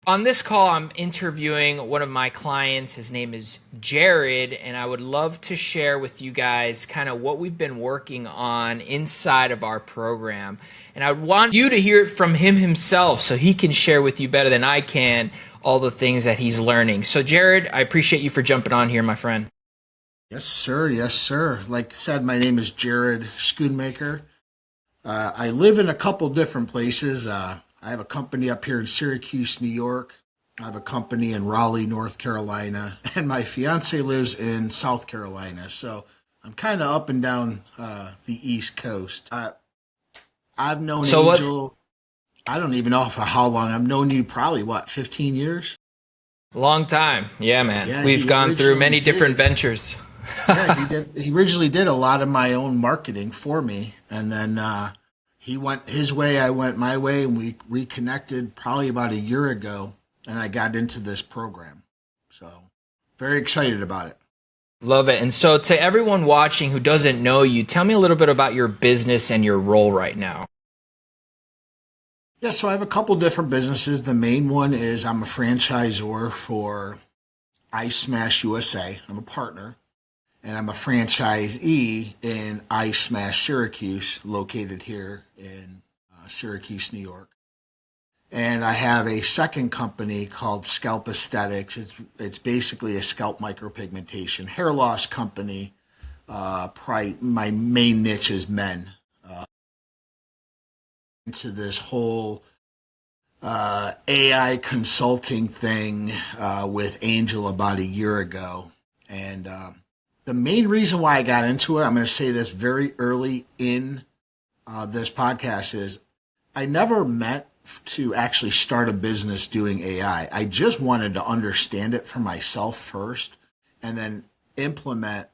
On this call, I'm interviewing one of my clients. His name is Jerod, and I would love to share with you guys kind of what we've been working on inside of our program. And I want you to hear it from him himself so he can share with you better than I can all the things that he's learning. So, Jerod, I appreciate you for jumping on here, my friend. Yes, sir. Yes, sir. Like I said, my name is Jerod Schoonmaker. I live in a couple different places. I have a company up here in Syracuse, New York. I have a company in Raleigh, North Carolina, and my fiance lives in South Carolina. So I'm kind of up and down the East Coast. I've known So, what? Angel. I don't even know for how long. I've known you probably what, 15 years? Long time. Yeah, man. Yeah, We've he gone through originally many different did. ventures. Yeah, he did. He originally did a lot of my own marketing for me, and then he went his way, I went my way, and we reconnected probably about a year ago, and I got into this program. So very excited about it. Love it. And so, to everyone watching who doesn't know you, tell me a little bit about your business and your role right now. Yeah, so I have a couple different businesses. The main one is I'm a franchisor for Ice Smash USA. I'm a partner, and I'm a franchisee in Ice Smash Syracuse, located here in Syracuse, New York. And I have a second company called Scalp Aesthetics. It's basically a scalp micropigmentation hair loss company. Probably my main niche is men. Into this whole AI consulting thing with Angel about a year ago, and the main reason why I got into it, I'm going to say this very early in this podcast, is I never meant to actually start a business doing AI. I just wanted to understand it for myself first and then implement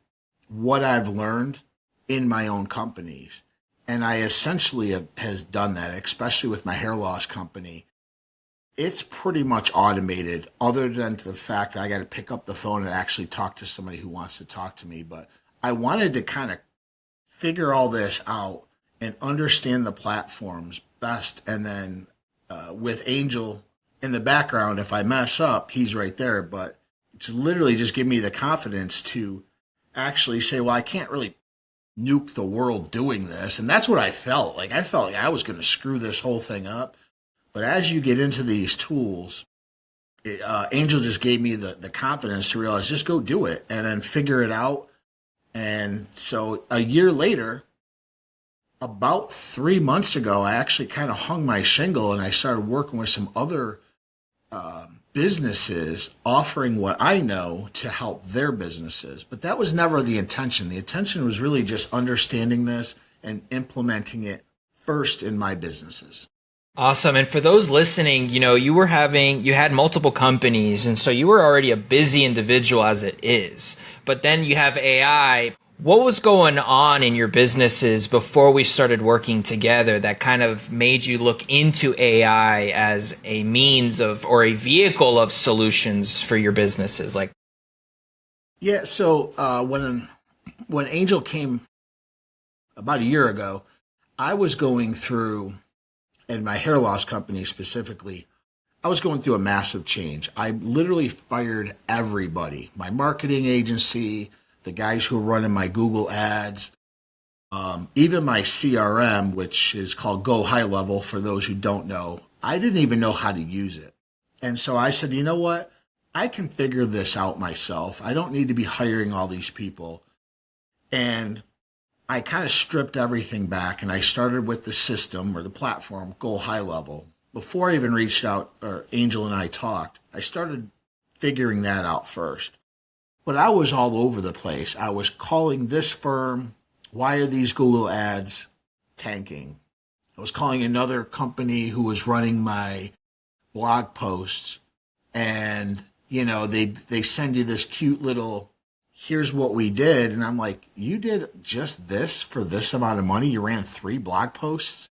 what I've learned in my own companies. And I essentially has done that, especially with my hair loss company. It's pretty much automated, other than to the fact I got to pick up the phone and actually talk to somebody who wants to talk to me. But I wanted to kind of figure all this out and understand the platforms best. And then with Angel in the background, if I mess up, he's right there. But it's literally just give me the confidence to actually say, well, I can't really nuke the world doing this. And that's what I felt like. I felt like I was going to screw this whole thing up. But as you get into these tools, Angel just gave me the confidence to realize just go do it and then figure it out. And so a year later, about 3 months ago, I actually kind of hung my shingle and I started working with some other businesses offering what I know to help their businesses. But that was never the intention. The intention was really just understanding this and implementing it first in my businesses. Awesome. And for those listening, you had multiple companies, and so you were already a busy individual as it is. But then you have AI. What was going on in your businesses before we started working together that kind of made you look into AI as a means of or a vehicle of solutions for your businesses? Like, Yeah, so when Angel came about a year ago, I was going through, in my hair loss company specifically, I was going through a massive change. I literally fired everybody, my marketing agency, the guys who were running my Google ads, even my CRM, which is called Go High Level for those who don't know. I didn't even know how to use it. And so I said, you know what? I can figure this out myself. I don't need to be hiring all these people. And I kind of stripped everything back and I started with the system or the platform, Go High Level. Before I even reached out, or Angel and I talked, I started figuring that out first. But I was all over the place. I was calling this firm, why are these Google ads tanking? I was calling another company who was running my blog posts, and they send you this cute little, here's what we did, and I'm like, you did just this for this amount of money? You ran 3 blog posts?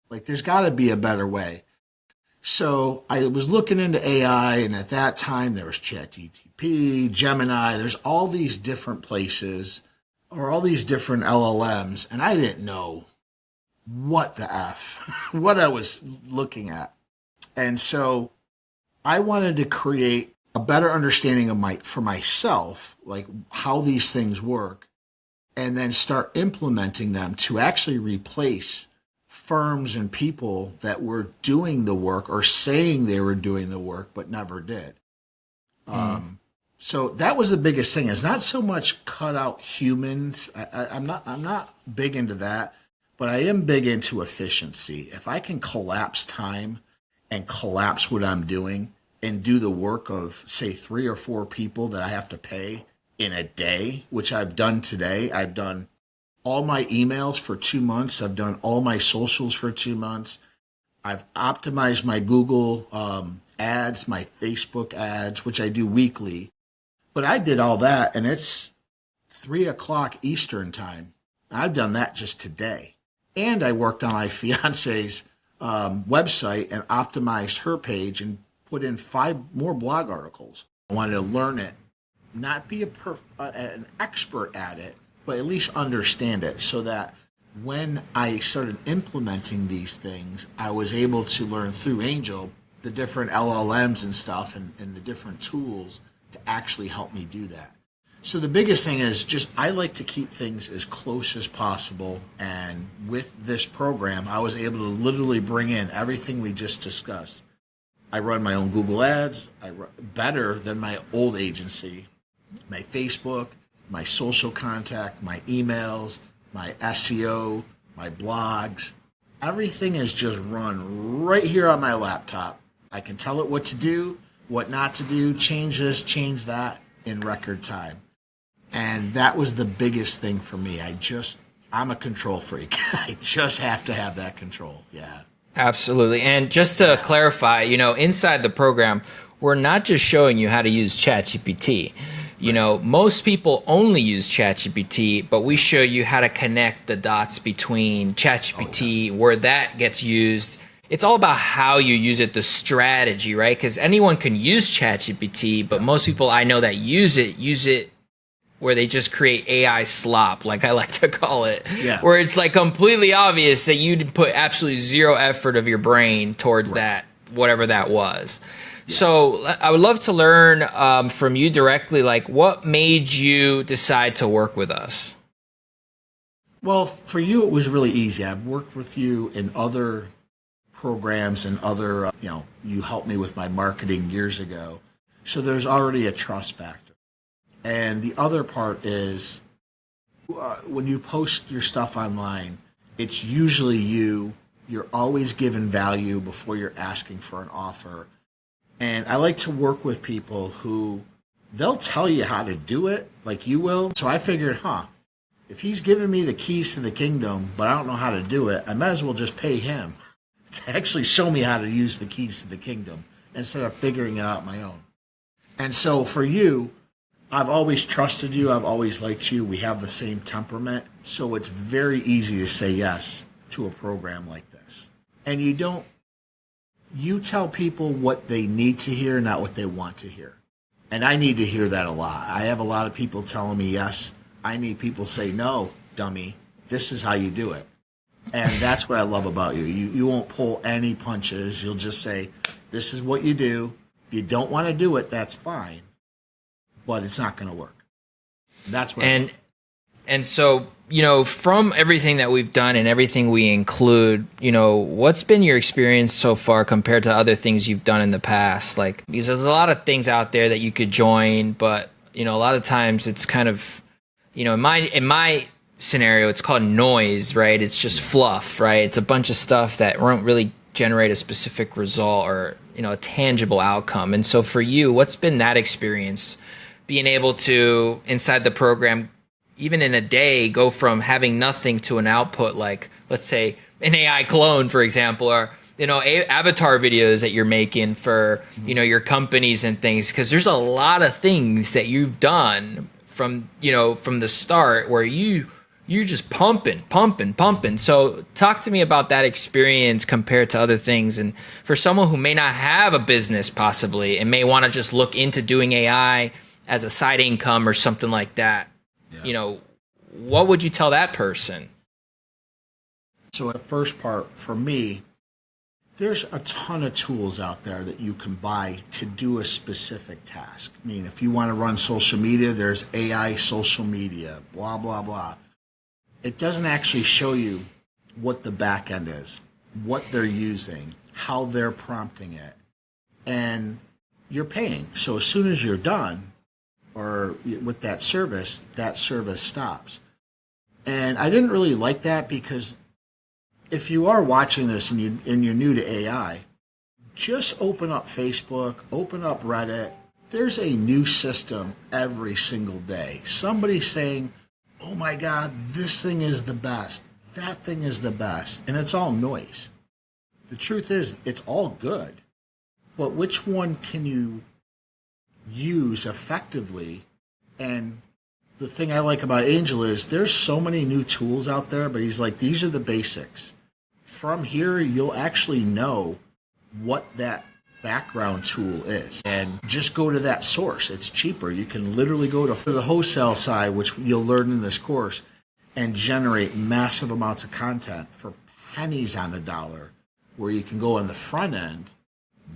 Like, there's got to be a better way. So I was looking into AI, and at that time there was ChatGPT, Gemini, there's all these different places or all these different LLMs, and I didn't know what the F, what I was looking at. And so I wanted to create a better understanding of for myself, like how these things work, and then start implementing them to actually replace firms and people that were doing the work or saying they were doing the work but never did. So that was the biggest thing. It's not so much cut out humans. I'm not big into that, but I am big into efficiency. If I can collapse time and collapse what I'm doing and do the work of, say, 3 or 4 people that I have to pay in a day, which I've done today. I've done all my emails for 2 months. I've done all my socials for 2 months. I've optimized my Google ads, my Facebook ads, which I do weekly. But I did all that, and it's 3 o'clock Eastern time. I've done that just today. And I worked on my fiance's website and optimized her page and put in 5 more blog articles. I wanted to learn it, not be an expert at it, but at least understand it, so that when I started implementing these things, I was able to learn through Angel the different LLMs and stuff and the different tools to actually help me do that. So the biggest thing is just I like to keep things as close as possible. And with this program, I was able to literally bring in everything we just discussed. I run my own Google ads. Better than my old agency. My Facebook, my social contact, my emails, my SEO, my blogs. Everything is just run right here on my laptop. I can tell it what to do, what not to do, change this, change that in record time. And that was the biggest thing for me. I'm a control freak. I just have to have that control. Yeah. Absolutely. And just to clarify, inside the program, we're not just showing you how to use ChatGPT. Most people only use ChatGPT, but we show you how to connect the dots between ChatGPT, where that gets used. It's all about how you use it, the strategy, right? Because anyone can use ChatGPT, but most people I know that use it where they just create AI slop, like I like to call it, where it's like completely obvious that you put absolutely zero effort of your brain towards that, whatever that was. Yeah. So I would love to learn from you directly, like what made you decide to work with us? Well, for you, it was really easy. I've worked with you in other programs and other, you helped me with my marketing years ago. So there's already a trust factor. And the other part is when you post your stuff online, it's usually you're always given value before you're asking for an offer. And I like to work with people who they'll tell you how to do it like you will. So I figured, if he's giving me the keys to the kingdom, but I don't know how to do it, I might as well just pay him to actually show me how to use the keys to the kingdom instead of figuring it out my own. And so for you, I've always trusted you. I've always liked you. We have the same temperament. So it's very easy to say yes to a program like this. And you tell people what they need to hear, not what they want to hear. And I need to hear that a lot. I have a lot of people telling me yes. I need people say, no, dummy, this is how you do it. And that's what I love about you. You won't pull any punches. You'll just say, this is what you do. If you don't want to do it, that's fine. But it's not going to work. That's what and so, from everything that we've done and everything we include, what's been your experience so far compared to other things you've done in the past? Like, because there's a lot of things out there that you could join, but, a lot of times it's kind of, in my scenario, it's called noise, right? It's just fluff, right? It's a bunch of stuff that won't really generate a specific result or, a tangible outcome. And so for you, what's been that experience? Being able to, inside the program, even in a day, go from having nothing to an output like, let's say, an AI clone, for example, or, avatar videos that you're making for, your companies and things. Because there's a lot of things that you've done from the start where you're just pumping. So talk to me about that experience compared to other things. And for someone who may not have a business possibly and may want to just look into doing AI as a side income or something like that, what would you tell that person? So the first part for me, There's a ton of tools out there that you can buy to do a specific task. I mean, if you want to run social media, there's AI social media, blah, blah, blah. It doesn't actually show you what the back end is, what they're using, how they're prompting it. And you're paying. So as soon as you're done or with that service stops. And I didn't really like that because if you are watching this and you're new to AI, just open up Facebook, open up Reddit. There's a new system every single day. Somebody saying, oh my God, this thing is the best. That thing is the best. And it's all noise. The truth is, it's all good. But which one can you use effectively? And the thing I like about Angel is there's so many new tools out there, but he's like, these are the basics. From here, you'll actually know what that background tool is and just go to that source. It's cheaper. You can literally go to the wholesale side, which you'll learn in this course, and generate massive amounts of content for pennies on the dollar, where you can go on the front end,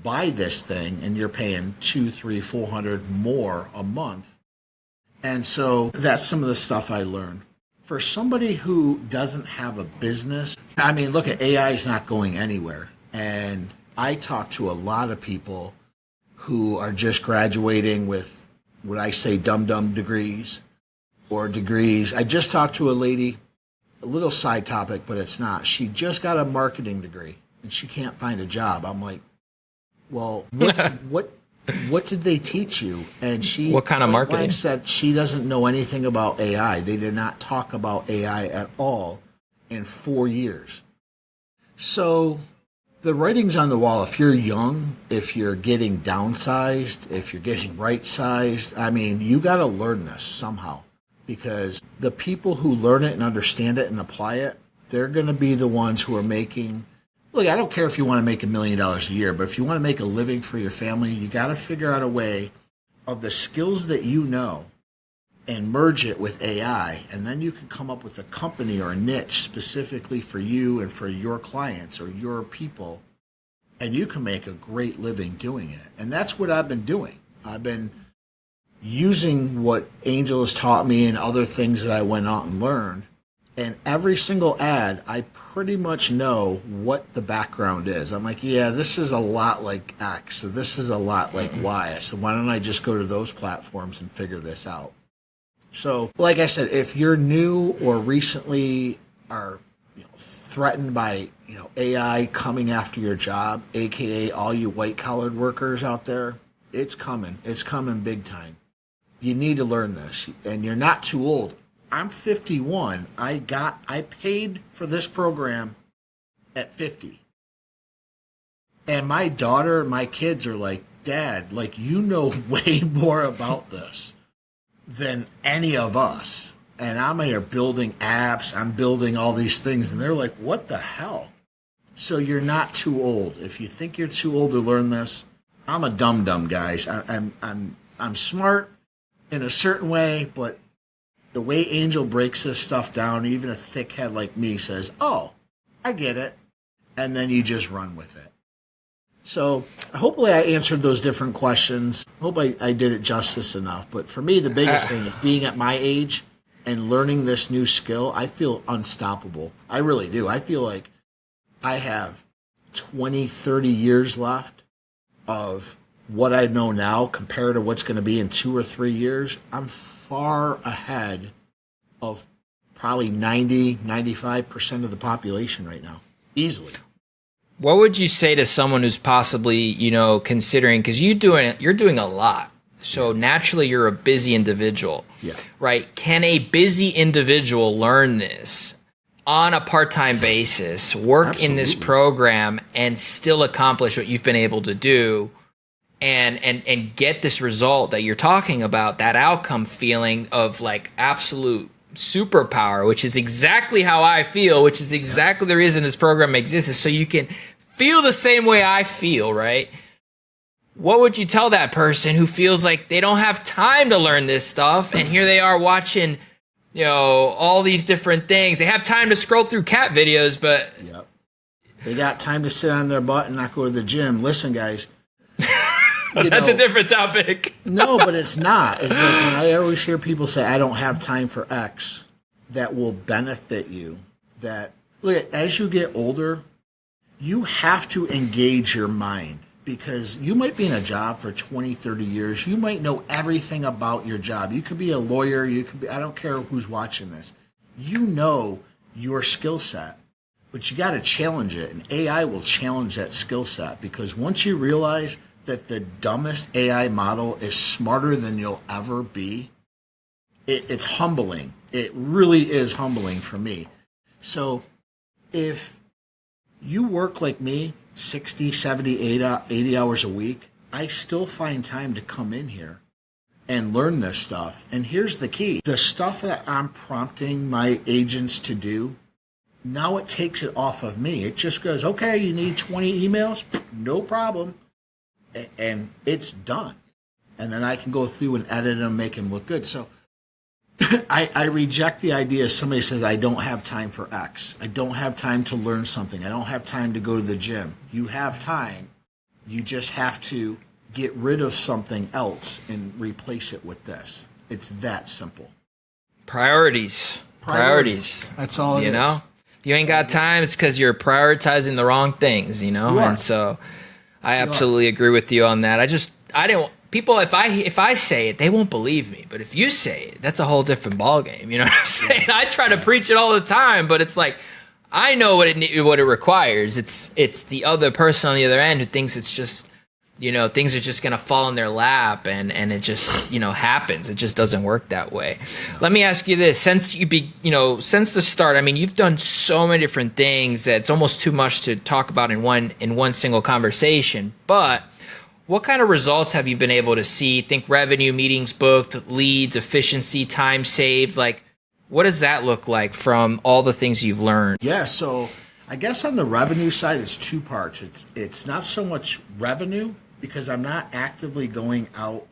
buy this thing, and you're paying $200, $300, $400 more a month. And so that's some of the stuff I learned. For somebody who doesn't have a business, I mean, look, at AI is not going anywhere. And I talk to a lot of people who are just graduating with what I say dum-dum degrees or degrees. I just talked to a lady, a little side topic, but it's not. She just got a marketing degree and she can't find a job. I'm like, well, what did they teach you? And she, what kind of marketing? Said she doesn't know anything about AI. They did not talk about AI at all in 4 years. So the writing's on the wall. If you're young, if you're getting downsized, if you're getting right-sized, I mean, you got to learn this somehow, because the people who learn it and understand it and apply it, they're going to be the ones who are making. Look, I don't care if you want to make $1 million a year, but if you want to make a living for your family, you got to figure out a way of the skills that you know and merge it with AI, and then you can come up with a company or a niche specifically for you and for your clients or your people, and you can make a great living doing it. And that's what I've been doing. I've been using what Angel has taught me and other things that I went out and learned. And every single ad, I pretty much know what the background is. I'm like, yeah, this is a lot like X, so this is a lot like Y. So why don't I just go to those platforms and figure this out? So, like I said, if you're new or recently are threatened by AI coming after your job, aka all you white-collared workers out there, it's coming. It's coming big time. You need to learn this, and you're not too old. I'm 51. I paid for this program at 50. And my daughter, my kids are like, Dad, like, you know way more about this than any of us. And I'm here building apps. I'm building all these things. And they're like, what the hell? So you're not too old. If you think you're too old to learn this, I'm a dum-dum, guys. I'm smart in a certain way, but the way Angel breaks this stuff down, even a thick head like me says, oh, I get it. And then you just run with it. So hopefully I answered those different questions. Hope I did it justice enough. But for me, the biggest thing is being at my age and learning this new skill. I feel unstoppable. I really do. I feel like I have 20, 30 years left of what I know now compared to what's going to be in 2 or 3 years. I'm far ahead of probably 90, 95% of the population right now, easily. What would you say to someone who's possibly, considering, because you're doing a lot. So naturally you're a busy individual, right? Can a busy individual learn this on a part-time basis, work in this program and still accomplish what you've been able to do? And get this result that you're talking about, that outcome feeling of like absolute superpower, which is exactly how I feel, which is exactly the reason this program exists, is so you can feel the same way I feel, right? What would you tell that person who feels like they don't have time to learn this stuff, and here they are watching, all these different things? They have time to scroll through cat videos, but They got time to sit on their butt and not go to the gym. Listen, guys. That's a different topic. No, but it's not. It's like when I always hear people say, I don't have time for X, that will benefit you. That, look, as you get older, you have to engage your mind because you might be in a job for 20, 30 years. You might know everything about your job. You could be a lawyer. You could be, I don't care who's watching this. You know your skill set, but you got to challenge it. And AI will challenge that skill set because once you realize that the dumbest AI model is smarter than you'll ever be, it's humbling. It really is humbling for me. So if you work like me, 60, 70, 80 hours a week, I still find time to come in here and learn this stuff. And here's the key. The stuff that I'm prompting my agents to do, now it takes it off of me. It just goes, okay, you need 20 emails? No problem. And it's done. And then I can go through and edit them, make them look good. So I reject the idea somebody says, I don't have time for X. I don't have time to learn something. I don't have time to go to the gym. You have time. You just have to get rid of something else and replace it with this. It's that simple. Priorities. That's all it is. You know? You ain't got time, it's because you're prioritizing the wrong things, you know? And so I absolutely agree with you on that. I don't, people, if I say it, they won't believe me. But if you say it, that's a whole different ballgame. You know what I'm saying? I try to preach it all the time, but it's like, I know what it requires. It's the other person on the other end who thinks it's just, you know, things are just going to fall in their lap and it just, you know, happens. It just doesn't work that way. Let me ask you this. Since since the start, I mean, you've done so many different things that it's almost too much to talk about in one single conversation. But what kind of results have you been able to see? Think revenue, meetings booked, leads, efficiency, time saved. Like, what does that look like from all the things you've learned? Yeah, so I guess on the revenue side, it's two parts. It's not so much revenue because I'm not actively going out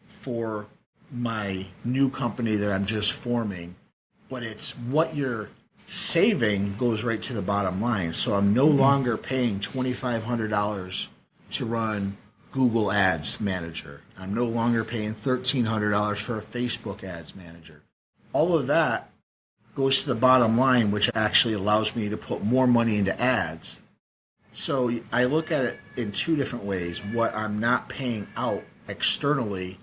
for my new company that I'm just forming, but it's what you're saving goes right to the bottom line. So I'm no longer paying $2,500 to run Google Ads Manager. I'm no longer paying $1,300 for a Facebook Ads Manager. All of that goes to the bottom line, which actually allows me to put more money into ads. So I look at it in two different ways. What I'm not paying out externally,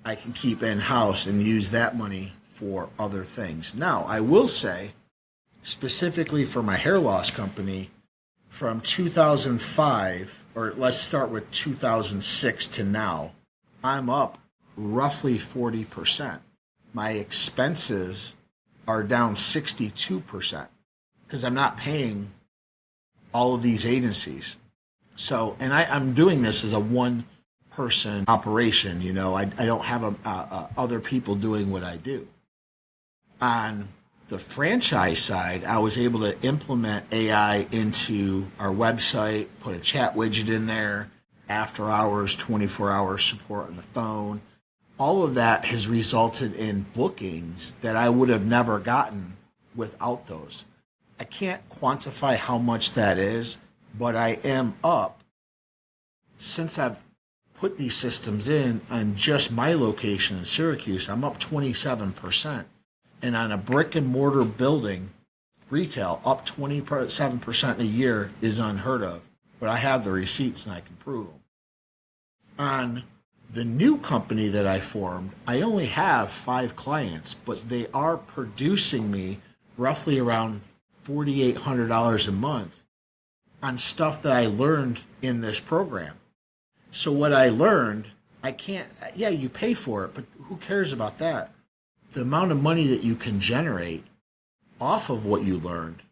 I can keep in-house and use that money for other things. Now, I will say, specifically for my hair loss company, from 2005, or let's start with 2006 to now, I'm up roughly 40%. My expenses are down 62% because I'm not paying all of these agencies. So, and I'm doing this as a one-person operation. You know, I don't have other people doing what I do. On the franchise side, I was able to implement AI into our website, put a chat widget in there, after hours, 24-hour support on the phone. All of that has resulted in bookings that I would have never gotten without those. I can't quantify how much that is, but I am up. Since I've put these systems in on just my location in Syracuse, I'm up 27%. And on a brick and mortar building, retail, up 27% in a year is unheard of. But I have the receipts and I can prove them. On the new company that I formed, I only have 5 clients, but they are producing me roughly around $4,800 a month on stuff that I learned in this program. So what I learned, I can't, yeah, you pay for it, but who cares about that? The amount of money that you can generate off of what you learned,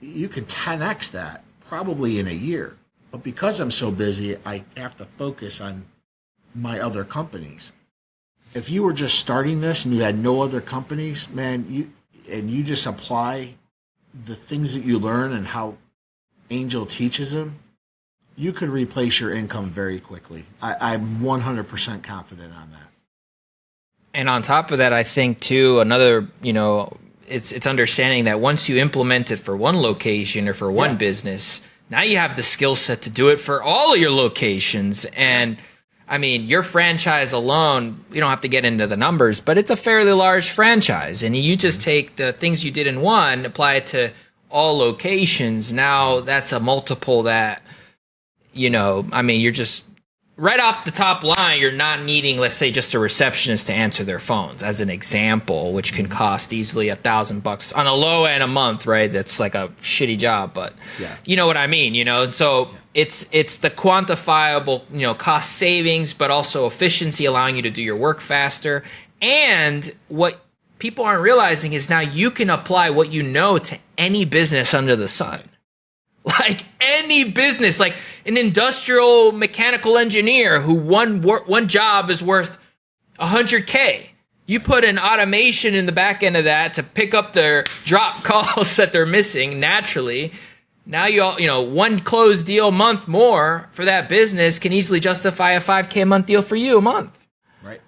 you can 10x that probably in a year. But because I'm so busy, I have to focus on my other companies. If you were just starting this and you had no other companies, man, you just apply the things that you learn and how Angel teaches them, you could replace your income very quickly. I'm 100% confident on that. And on top of that, I think too, another, it's understanding that once you implement it for one location or for one business, now you have the skill set to do it for all of your locations. And I mean, your franchise alone, you don't have to get into the numbers, but it's a fairly large franchise. And you just take the things you did in one, apply it to all locations. Now that's a multiple that, I mean, you're just right off the top line, you're not needing, let's say, just a receptionist to answer their phones, as an example, which can cost easily $1,000 on a low end a month, right? That's like a shitty job, but you know what I mean, And so it's the quantifiable, cost savings, but also efficiency, allowing you to do your work faster. And what people aren't realizing is now you can apply what you know to any business under the sun. Like any business, like an industrial mechanical engineer who one job is worth $100K. You put an automation in the back end of that to pick up their drop calls that they're missing naturally. Now one closed deal a month more for that business can easily justify a $5K a month deal for you a month. Right.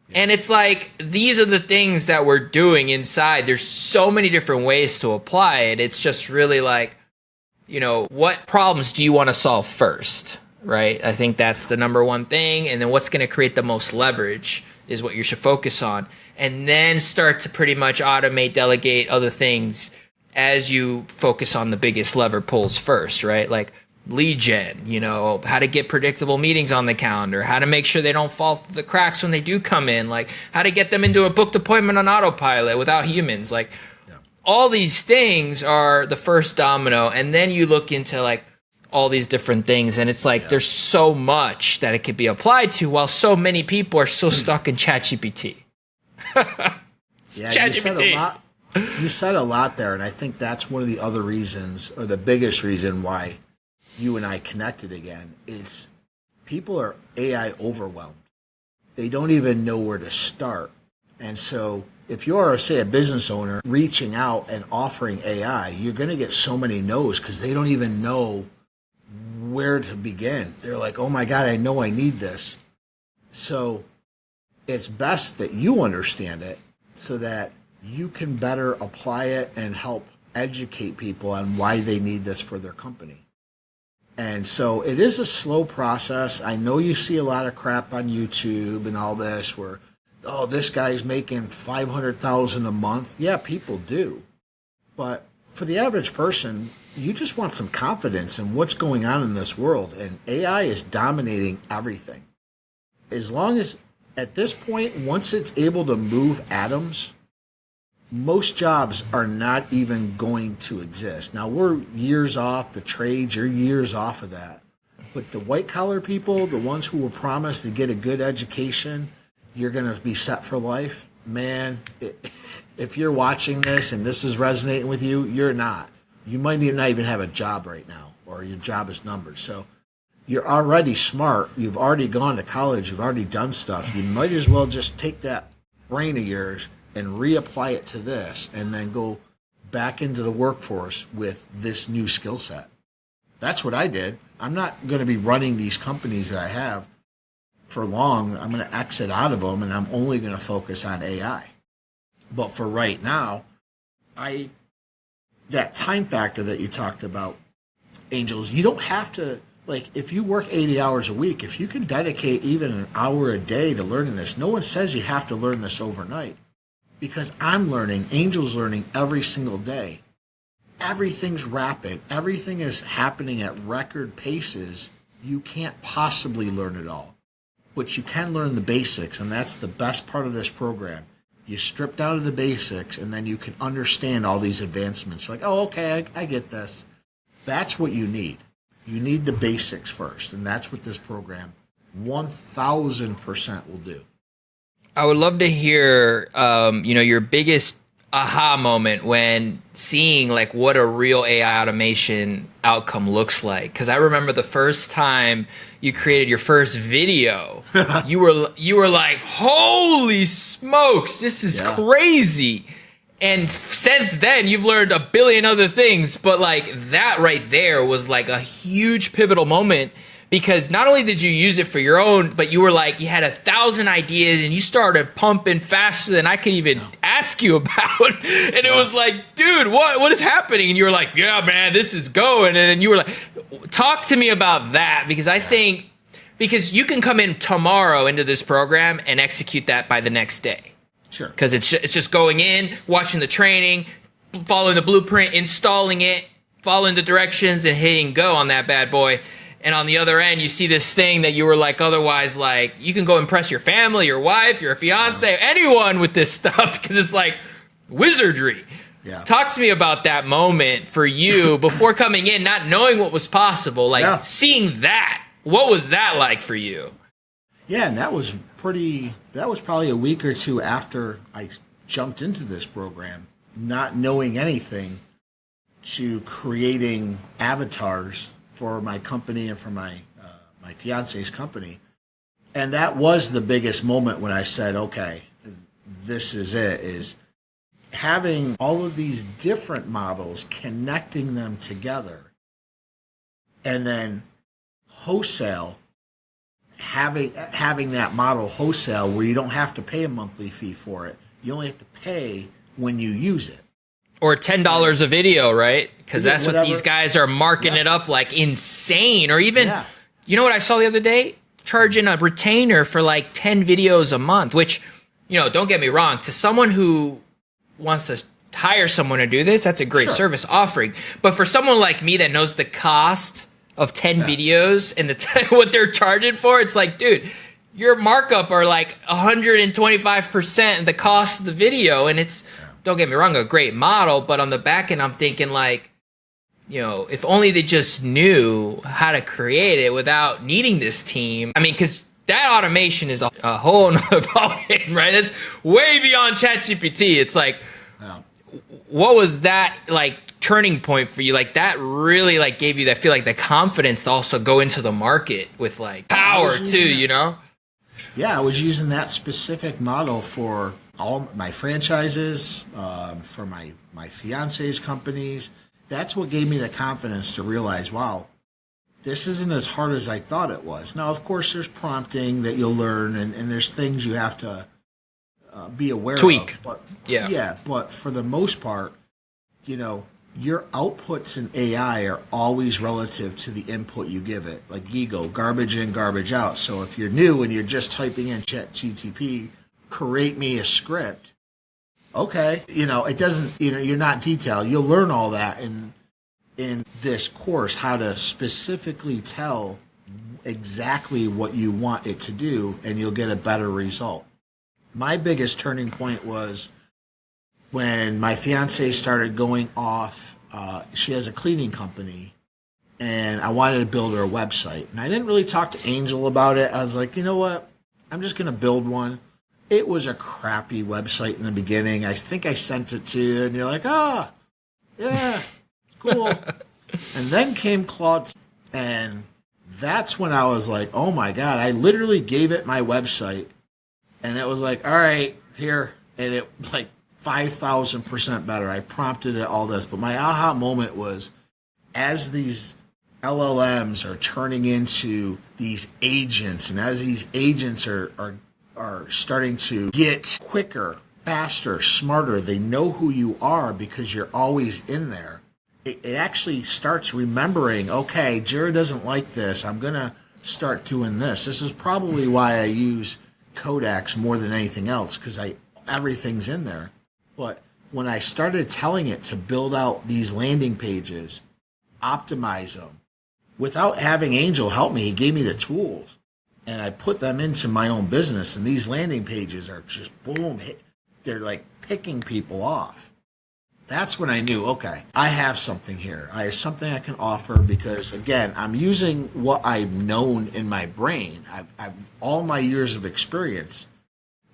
Yeah. And it's like, these are the things that we're doing inside. There's so many different ways to apply it. It's just really like, what problems do you want to solve first, right? I think that's the number one thing. And then what's going to create the most leverage is what you should focus on. And then start to pretty much automate, delegate other things as you focus on the biggest lever pulls first, right? Like lead gen, how to get predictable meetings on the calendar, how to make sure they don't fall through the cracks when they do come in, like how to get them into a booked appointment on autopilot without humans, like all these things are the first domino, and then you look into like all these different things, and it's like there's so much that it could be applied to, while so many people are so stuck in ChatGPT. ChatGPT. You said a lot there, and I think that's one of the other reasons, or the biggest reason why you and I connected again, is people are AI overwhelmed. They don't even know where to start. And so if you're, say, a business owner reaching out and offering AI, you're going to get so many no's because they don't even know where to begin. They're like, oh my God, I know I need this. So it's best that you understand it so that you can better apply it and help educate people on why they need this for their company. And so it is a slow process. I know you see a lot of crap on YouTube and all this where, oh, this guy's making $500,000 a month. Yeah, people do. But for the average person, you just want some confidence in what's going on in this world. And AI is dominating everything. As long as, at this point, once it's able to move atoms, most jobs are not even going to exist. Now, we're years off. The trades, you're years off of that. But the white-collar people, the ones who were promised to get a good education, you're going to be set for life. Man, if you're watching this and this is resonating with you, you're not. You might not even have a job right now, or your job is numbered. So you're already smart. You've already gone to college. You've already done stuff. You might as well just take that brain of yours and reapply it to this and then go back into the workforce with this new skill set. That's what I did. I'm not going to be running these companies that I have for long. I'm going to exit out of them, and I'm only going to focus on AI. But for right now, that time factor that you talked about, Angels, you don't have to, like, if you work 80 hours a week, if you can dedicate even an hour a day to learning this, no one says you have to learn this overnight. Because I'm learning, Angel's learning every single day. Everything's rapid. Everything is happening at record paces. You can't possibly learn it all. But you can learn the basics, and that's the best part of this program. You strip down to the basics, and then you can understand all these advancements. You're like, oh, okay, I get this. That's what you need. You need the basics first, and that's what this program 1,000% will do. I would love to hear, your biggest aha moment when seeing like what a real AI automation outcome looks like. Because I remember the first time you created your first video, you were like, "Holy smokes, this is crazy!" And since then, you've learned a billion other things. But like that right there was like a huge pivotal moment because not only did you use it for your own, but you were like, you had 1,000 ideas and you started pumping faster than I could even ask you about. And it was like, dude, what is happening? And you were like, yeah, man, this is going. And then you were like, talk to me about that, because I think, because you can come in tomorrow into this program and execute that by the next day. Sure. Because it's just going in, watching the training, following the blueprint, installing it, following the directions, and hitting go on that bad boy. And on the other end, you see this thing that you were like, otherwise, like, you can go impress your family, your wife, your fiance, anyone with this stuff, because it's like wizardry. Yeah. Talk to me about that moment for you before coming in, not knowing what was possible, like seeing that. What was that like for you? Yeah, and that was probably a week or two after I jumped into this program, not knowing anything, to creating avatars for my company and for my fiance's company. And that was the biggest moment when I said, okay, this is it, is having all of these different models, connecting them together, and then wholesale, having that model wholesale where you don't have to pay a monthly fee for it. You only have to pay when you use it. Or $10 a video, right? Because that's whatever. what these guys are marking it up like insane. Or even, you know what I saw the other day? Charging a retainer for like 10 videos a month, which, you know, don't get me wrong, to someone who wants to hire someone to do this, that's a great service offering. But for someone like me that knows the cost of 10 videos and what they're charging for, it's like, dude, your markup are like 125% the cost of the video. And it's, don't get me wrong, a great model, but on the back end, I'm thinking like, you know, if only they just knew how to create it without needing this team. I mean, because that automation is a whole nother ballgame, right? That's way beyond ChatGPT. It's like, what was that like turning point for you? Like that really like gave you that feel like the confidence to also go into the market with like power too, you know? Yeah, I was using that specific model for all my franchises, for my fiance's companies. That's what gave me the confidence to realize, wow, this isn't as hard as I thought it was. Now, of course, there's prompting that you'll learn, and there's things you have to be aware tweak. of. But but for the most part, you know, your outputs in AI are always relative to the input you give it. Like GIGO, garbage in, garbage out. So if you're new and you're just typing in ChatGPT, create me a script, okay, you know, it doesn't, you know, you're not detailed. You'll learn all that in this course, how to specifically tell exactly what you want it to do, and you'll get a better result. My biggest turning point was when my fiance started going off. She has a cleaning company, and I wanted to build her a website. And I didn't really talk to Angel about it. I was like, you know what? I'm just going to build one. It was a crappy website in the beginning. I think I sent it to you, and you're like, yeah, it's cool. And then came Claude, and that's when I was like, oh my God, I literally gave it my website, and it was like, all right, here. And it like 5,000% better. I prompted it, all this. But my aha moment was, as these LLMs are turning into these agents, and as these agents are starting to get quicker, faster, smarter, they know who you are because you're always in there. It actually starts remembering, okay, Jerod doesn't like this. I'm going to start doing this. This is probably why I use Codex more than anything else, because everything's in there. But when I started telling it to build out these landing pages, optimize them, without having Angel help me, he gave me the tools. And I put them into my own business, and these landing pages are just boom, they're like picking people off. That's when I knew, okay, I have something here. I have something I can offer, because again, I'm using what I've known in my brain. I've all my years of experience,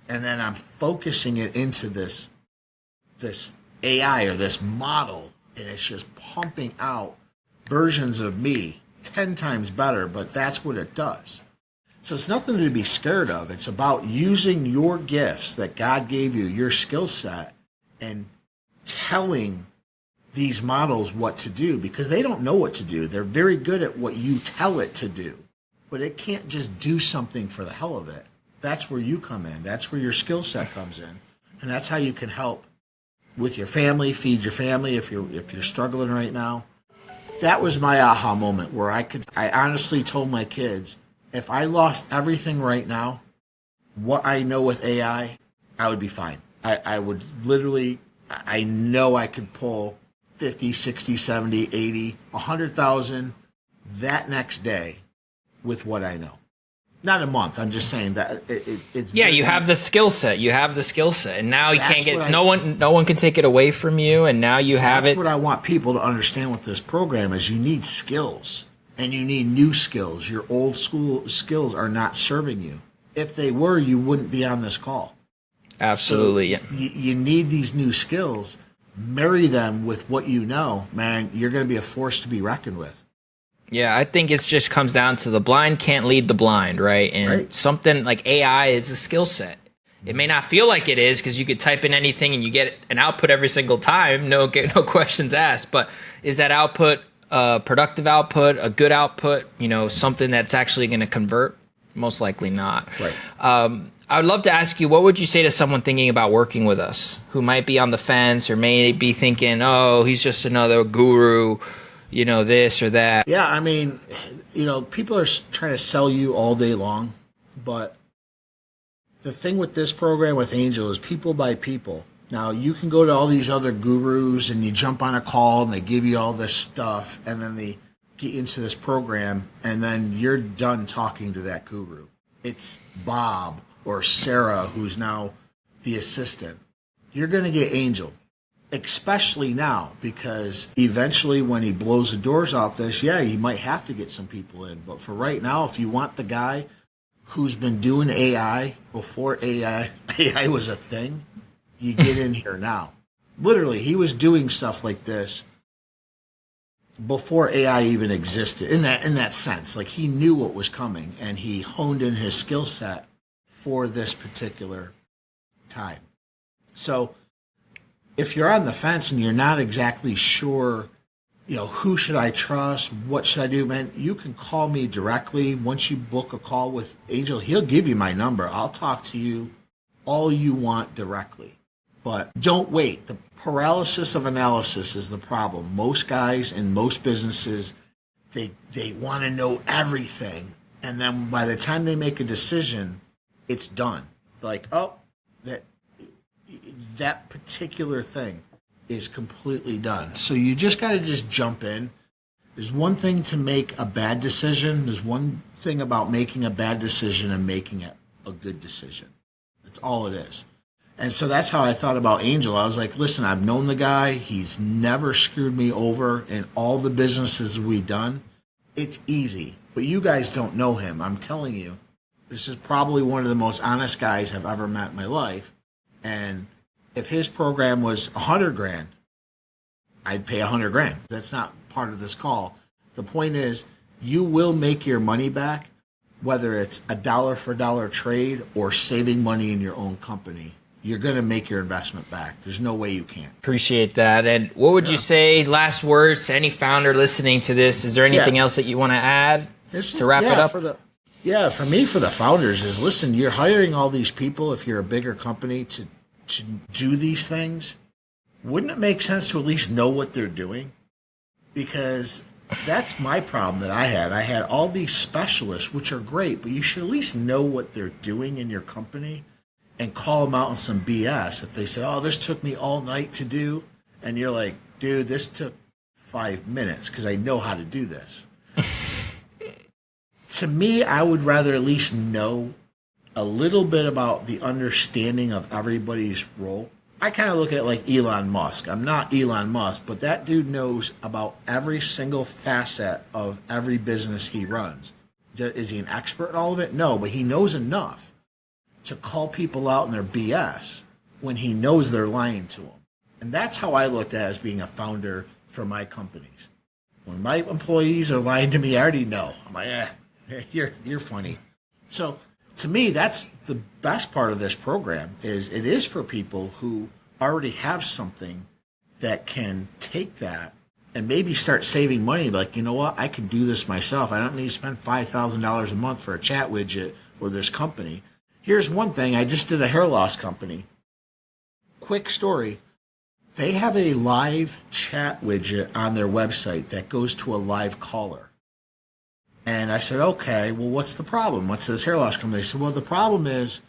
and then I'm focusing it into this AI or this model, and it's just pumping out versions of me 10 times better, but that's what it does. So it's nothing to be scared of. It's about using your gifts that God gave you, your skill set, and telling these models what to do, because they don't know what to do. They're very good at what you tell it to do. but it can't just do something for the hell of it. That's where you come in. That's where your skill set comes in. And that's how you can help with your family, feed your family if you're struggling right now. That was my aha moment where I honestly told my kids, if I lost everything right now, what I know with AI, I would be fine. I would literally, I know I could pull 50, 60, 70, 80, 100,000 that next day with what I know. Not a month. I'm just saying that it's. Yeah, you have the skill set. You have the skill set, and now you can't get no one can take it away from you. And now you have it. That's what I want people to understand with this program is you need skills and you need new skills. Your old school skills are not serving you. If they were, you wouldn't be on this call. Absolutely. So you need these new skills. Marry them with what you know, man. You're going to be a force to be reckoned with. Yeah, I think it just comes down to the blind can't lead the blind, right? And something like AI is a skill set. It may not feel like it is because you could type in anything and you get an output every single time, no questions asked. But is that output a productive output, a good output, something that's actually going to convert? Most likely not. Right. I would love to ask you, what would you say to someone thinking about working with us who might be on the fence or may be thinking, oh, he's just another guru, this or that? Yeah, I mean, people are trying to sell you all day long, but the thing with this program with Angel is people by people. Now, you can go to all these other gurus and you jump on a call and they give you all this stuff and then they get into this program and then you're done talking to that guru. It's Bob or Sarah who's now the assistant. You're going to get Angel. Especially now, because eventually when he blows the doors off this, you might have to get some people in. But for right now, if you want the guy who's been doing AI before AI was a thing, you get in here now. Literally, he was doing stuff like this before AI even existed. In that sense, like he knew what was coming and he honed in his skill set for this particular time. So if you're on the fence and you're not exactly sure, who should I trust? What should I do, man? You can call me directly. Once you book a call with Angel, he'll give you my number. I'll talk to you all you want directly. But don't wait. The paralysis of analysis is the problem. Most guys in most businesses, they want to know everything. And then by the time they make a decision, it's done. Like, oh, that particular thing is completely done. So you just got to just jump in. There's one thing to make a bad decision. There's one thing about making a bad decision and making it a good decision. That's all it is. And so that's how I thought about Angel. I was like, listen, I've known the guy. He's never screwed me over in all the businesses we've done. It's easy. But you guys don't know him. I'm telling you, this is probably one of the most honest guys I've ever met in my life. And if his program was $100,000, I'd pay $100,000. That's not part of this call. The point is, you will make your money back, whether it's a dollar for dollar trade or saving money in your own company. You're going to make your investment back. There's no way you can't. Appreciate that. And what would you say, last words to any founder listening to this? Is there anything else that you want to add to wrap it up? For me, for the founders is, listen, you're hiring all these people if you're a bigger company to do these things. Wouldn't it make sense to at least know what they're doing? Because that's my problem that I had. I had all these specialists, which are great, but you should at least know what they're doing in your company and call them out on some BS. If they say, oh, this took me all night to do, and you're like, dude, this took 5 minutes because I know how to do this. To me, I would rather at least know a little bit about the understanding of everybody's role. I kind of look at it like Elon Musk. I'm not Elon Musk, but that dude knows about every single facet of every business he runs. Is he an expert in all of it? No, but he knows enough to call people out in their BS when he knows they're lying to him. And that's how I looked at it as being a founder for my companies. When my employees are lying to me, I already know. I'm like, you're funny. So to me, that's the best part of this program is it is for people who already have something that can take that and maybe start saving money. Like, you know what? I can do this myself. I don't need to spend $5,000 a month for a chat widget or this company. Here's one thing. I just did a hair loss company. Quick story. They have a live chat widget on their website that goes to a live caller. And I said, okay, well, what's the problem? What's this hair loss company? They said, well, the problem is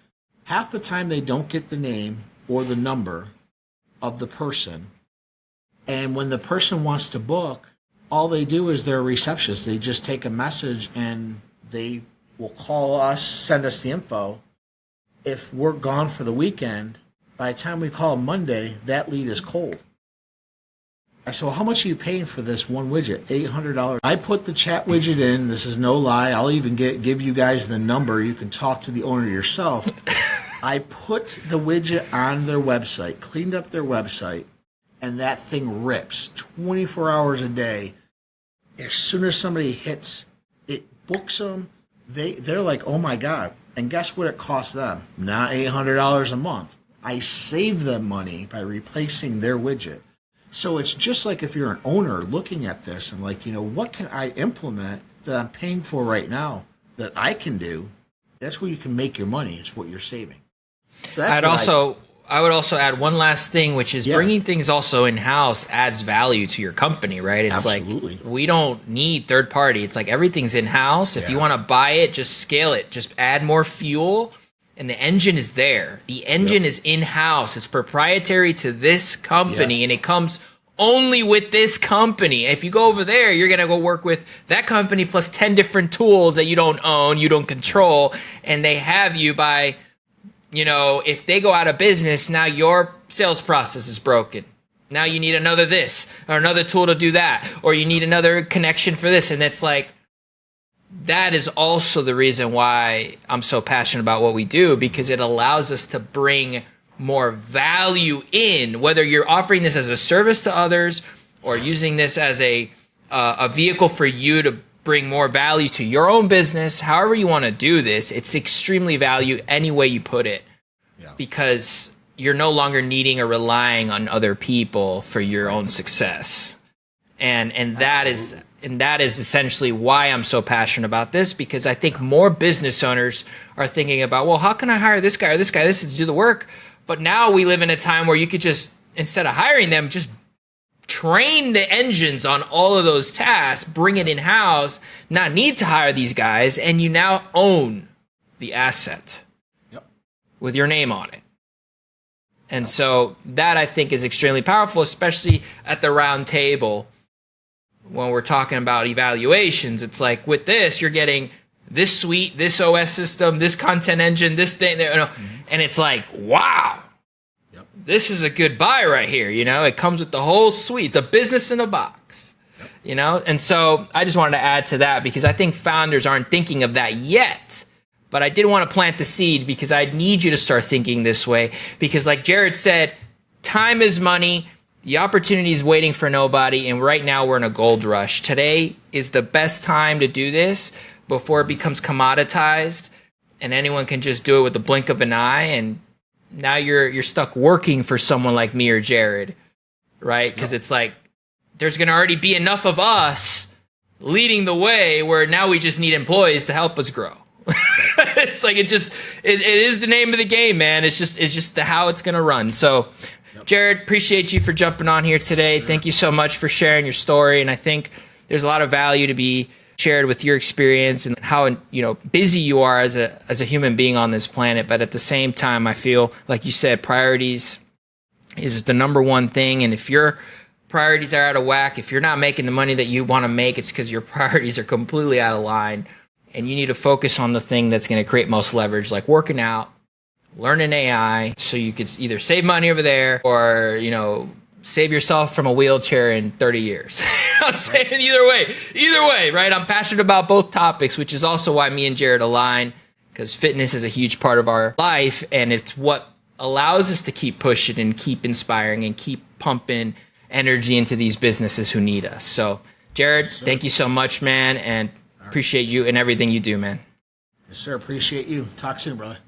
half the time they don't get the name or the number of the person. And when the person wants to book, all they do is they're a receptionist. They just take a message and they will call us, send us the info. If we're gone for the weekend, by the time we call Monday, that lead is cold. I said, well, how much are you paying for this one widget? $800. I put the chat widget in. This is no lie. I'll even give you guys the number. You can talk to the owner yourself. I put the widget on their website, cleaned up their website, and that thing rips 24 hours a day. As soon as somebody hits, it books them. They're like, oh my God. And guess what it costs them? Not $800 a month. I save them money by replacing their widget. So it's just like if you're an owner looking at this and like, you know, what can I implement that I'm paying for right now that I can do? That's where you can make your money. It's what you're saving. So that's I would also add one last thing, which is bringing things also in-house adds value to your company, right? It's Absolutely. like we don't need third party. It's like everything's in-house. If you want to buy it, just scale it. Just add more fuel, and the engine is there. The engine is in-house. It's proprietary to this company, and it comes only with this company. If you go over there, you're going to go work with that company plus 10 different tools that you don't own, you don't control, and they have you by... You know, if they go out of business, now your sales process is broken. Now you need another this or another tool to do that, or you need another connection for this. And it's like, that is also the reason why I'm so passionate about what we do, because it allows us to bring more value in, whether you're offering this as a service to others or using this as a vehicle for you to bring more value to your own business. However you want to do this, it's extremely value any way you put it, because you're no longer needing or relying on other people for your own success. And that is essentially why I'm so passionate about this, because I think more business owners are thinking about, well, how can I hire this guy or this guy? This is to do the work. But now we live in a time where you could just, instead of hiring them, just train the engines on all of those tasks, bring it in-house, not need to hire these guys, and you now own the asset with your name on it. And so that, I think, is extremely powerful, especially at the round table when we're talking about evaluations. It's like with this, you're getting this suite, this OS system, this content engine, this thing, and it's like, wow. This is a good buy right here, you know? It comes with the whole suite. It's a business in a box, you know? And so I just wanted to add to that, because I think founders aren't thinking of that yet. But I did want to plant the seed, because I need you to start thinking this way. Because like Jerod said, time is money. The opportunity is waiting for nobody. And right now we're in a gold rush. Today is the best time to do this before it becomes commoditized and anyone can just do it with the blink of an eye. And now you're stuck working for someone like me or Jerod, right? Because it's like there's going to already be enough of us leading the way where now we just need employees to help us grow. It's like it is the name of the game, man. It's just how it's going to run. So, Jerod, appreciate you for jumping on here today. Thank you so much for sharing your story. And I think there's a lot of value to be shared with your experience and how busy you are as a human being on this planet. But at the same time, I feel like you said, priorities is the number one thing. And if your priorities are out of whack, if you're not making the money that you want to make, it's because your priorities are completely out of line. And you need to focus on the thing that's going to create most leverage, like working out, learning AI, so you could either save money over there or, save yourself from a wheelchair in 30 years. I'm saying either way, right? I'm passionate about both topics, which is also why me and Jerod align, because fitness is a huge part of our life, and it's what allows us to keep pushing and keep inspiring and keep pumping energy into these businesses who need us. So, Jerod, thank you so much, man, and appreciate you and everything you do, man. Yes, sir. Appreciate you. Talk soon, brother.